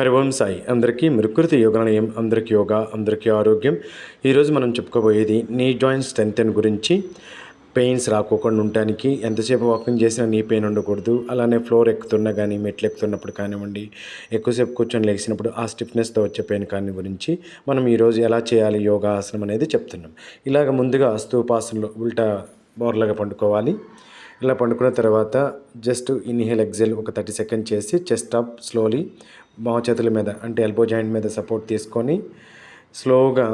హరి ఓం సాయి అందరికీ ప్రకృతి యోగాలయం, అందరికీ యోగా, అందరికీ ఆరోగ్యం. ఈరోజు మనం చెప్పుకోబోయేది నీ జాయింట్ స్ట్రెంత్ గురించి. పెయిన్స్ రాకోకుండా ఉండటానికి ఎంతసేపు వాకింగ్ చేసినా నీ పెయిన్ ఉండకూడదు. అలానే ఫ్లోర్ ఎక్కుతున్నా కానీ, మెట్లు ఎక్కుతున్నప్పుడు కానివ్వండి, ఎక్కువసేపు కూర్చొని లేచినప్పుడు ఆ స్టిఫ్నెస్తో వచ్చే పెయిన్ కానీ గురించి మనం ఈరోజు ఎలా చేయాలి యోగా ఆసనం అనేది చెప్తున్నాం. ఇలాగ ముందుగా స్తూపాసనలో ఉల్టా బోర్లాగా పండుకోవాలి. ఇలా పండుకున్న తర్వాత జస్ట్ ఇన్హేల్ ఎక్సెల్ ఒక 30 సెకండ్ చేసి చెస్ట్ అప్ స్లోలీ చేతుల మీద అంటే ఎల్బో జాయింట్ మీద సపోర్ట్ తీసుకొని స్లోగా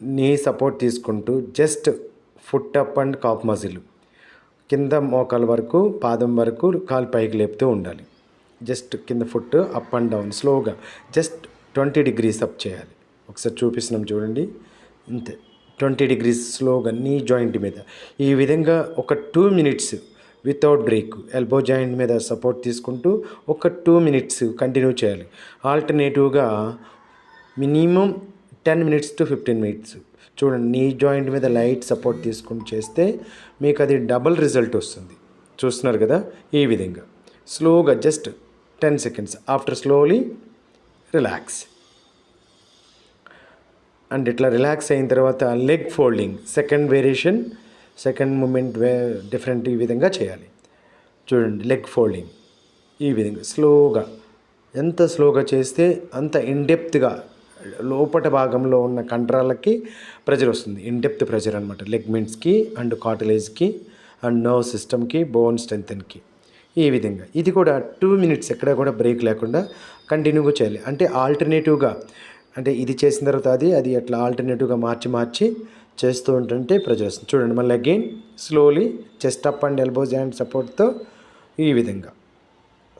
నీ సపోర్ట్ తీసుకుంటూ just foot up and cough muscle కింద మోకాల వరకు పాదం వరకు కాలు పైకి లేపుతూ ఉండాలి. జస్ట్ కింద ఫుట్ అప్ అండ్ డౌన్ స్లోగా జస్ట్ 20 డిగ్రీస్ అప్ చేయాలి. ఒకసారి చూపిస్తున్నాం చూడండి, ఇంతే 20 డిగ్రీస్ స్లోగా నీ జాయింట్ మీద. ఈ విధంగా ఒక 2 minutes without break elbow joint మీద సపోర్ట్ తీసుకుంటూ ఒక 2 మినిట్స్ కంటిన్యూ చేయాలి. ఆల్టర్నేటివ్గా మినిమం 10 మినిట్స్ టు 15 మినిట్స్ చూడండి. నీ జాయింట్ మీద లైట్ సపోర్ట్ తీసుకుని చేస్తే మీకు అది డబుల్ రిజల్ట్ వస్తుంది. చూస్తున్నారు కదా, ఈ విధంగా స్లోగా just 10 seconds after slowly relax. And ఇట్లా రిలాక్స్ అయిన తర్వాత leg folding second variation, second movement different ఈ విధంగా చేయాలి. చూడండి, లెగ్ ఫోల్డింగ్ ఈ విధంగా స్లోగా, ఎంత స్లోగా చేస్తే అంత ఇన్డెప్త్గా లోపట భాగంలో ఉన్న కండరాలకి ప్రెజర్ వస్తుంది. ఇన్డెప్త్ ప్రెజర్ అనమాట, లెగ్మెంట్స్కి అండ్ కార్టిలేజ్కి అండ్ నర్వ్ సిస్టమ్కి, బోన్ స్ట్రెంగ్త్కి. ఈ విధంగా ఇది కూడా 2 మినిట్స్ ఎక్కడ కూడా బ్రేక్ లేకుండా కంటిన్యూగా చేయాలి. అంటే ఆల్టర్నేటివ్గా, అంటే ఇది చేసిన తర్వాత అది అట్లా ఆల్టర్నేటివ్గా మార్చి చేస్తూ ఉంటుంటే ప్రెజర్ వస్తుంది. చూడండి, మళ్ళీ again slowly chest up and elbow joint సపోర్ట్తో ఈ విధంగా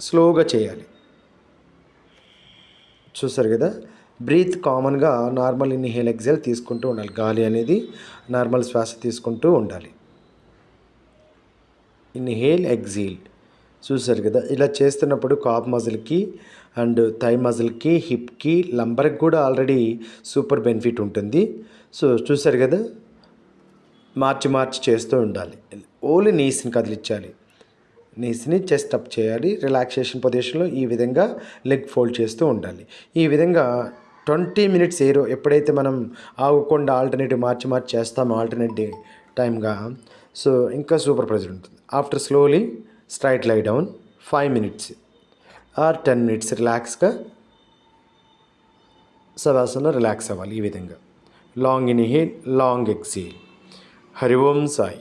స్లోగా చేయాలి. చూసారు కదా, బ్రీత్ కామన్గా నార్మల్ ఇన్హేల్ ఎక్సెల్ తీసుకుంటూ ఉండాలి. గాలి అనేది నార్మల్ శ్వాస తీసుకుంటూ ఉండాలి. Inhale exhale. చూసారు కదా, ఇలా చేస్తున్నప్పుడు కాఫ్ మజిల్కి అండ్ థై మజిల్కి, హిప్కి, లంబర్కి కూడా ఆల్రెడీ సూపర్ బెనిఫిట్ ఉంటుంది. సో చూసారు కదా, మార్చి చేస్తూ ఉండాలి. ఓన్లీ నీస్ని కదిలించాలి, నీస్ని చెస్ట్ అప్ చేయాలి. రిలాక్సేషన్ పొజిషన్లో ఈ విధంగా లెగ్ ఫోల్డ్ చేస్తూ ఉండాలి. ఈ విధంగా 20 మినిట్స్ ఎప్పుడైతే మనం ఆగకుండా ఆల్టర్నేటివ్ మార్చి చేస్తామో ఆల్టర్నేటివ్ టైమ్గా, సో ఇంకా సూపర్ ప్రెజర్ ఉంటుంది. After slowly straight lie down 5 minutes or 10 minutes రిలాక్స్గా శవాసనలో రిలాక్స్ అవ్వాలి. ఈ విధంగా long inhale, long exhale. Hari Om Sai.